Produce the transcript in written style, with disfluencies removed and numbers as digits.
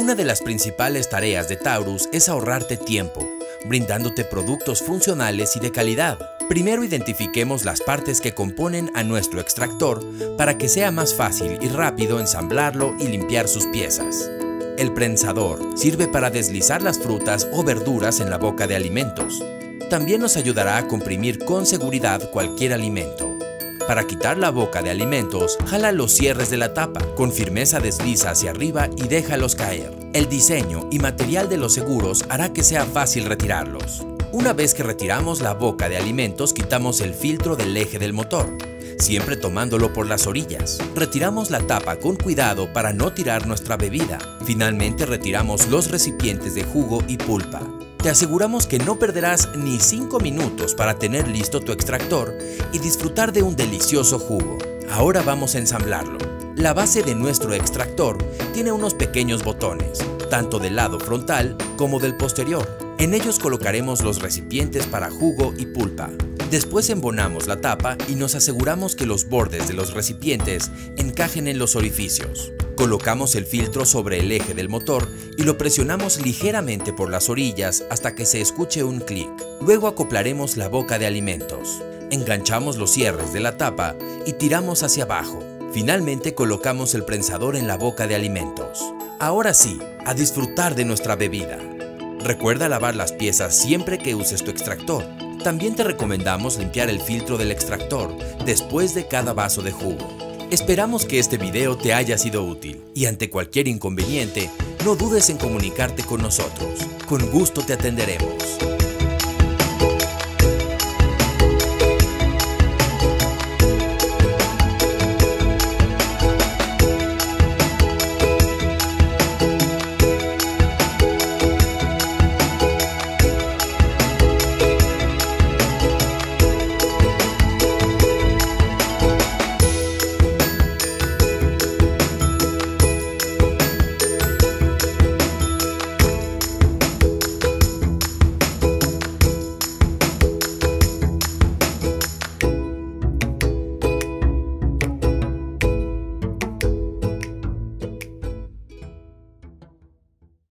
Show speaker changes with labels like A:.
A: Una de las principales tareas de Taurus es ahorrarte tiempo, brindándote productos funcionales y de calidad. Primero identifiquemos las partes que componen a nuestro extractor para que sea más fácil y rápido ensamblarlo y limpiar sus piezas. El prensador sirve para deslizar las frutas o verduras en la boca de alimentos. También nos ayudará a comprimir con seguridad cualquier alimento. Para quitar la boca de alimentos, jala los cierres de la tapa, con firmeza desliza hacia arriba y déjalos caer. El diseño y material de los seguros hará que sea fácil retirarlos. Una vez que retiramos la boca de alimentos, quitamos el filtro del eje del motor, siempre tomándolo por las orillas. Retiramos la tapa con cuidado para no tirar nuestra bebida. Finalmente retiramos los recipientes de jugo y pulpa. Te aseguramos que no perderás ni 5 minutos para tener listo tu extractor y disfrutar de un delicioso jugo. Ahora vamos a ensamblarlo. La base de nuestro extractor tiene unos pequeños botones, tanto del lado frontal como del posterior. En ellos colocaremos los recipientes para jugo y pulpa. Después embonamos la tapa y nos aseguramos que los bordes de los recipientes encajen en los orificios. Colocamos el filtro sobre el eje del motor y lo presionamos ligeramente por las orillas hasta que se escuche un clic. Luego acoplaremos la boca de alimentos. Enganchamos los cierres de la tapa y tiramos hacia abajo. Finalmente colocamos el prensador en la boca de alimentos. Ahora sí, a disfrutar de nuestra bebida. Recuerda lavar las piezas siempre que uses tu extractor. También te recomendamos limpiar el filtro del extractor después de cada vaso de jugo. Esperamos que este video te haya sido útil y ante cualquier inconveniente, no dudes en comunicarte con nosotros. Con gusto te atenderemos.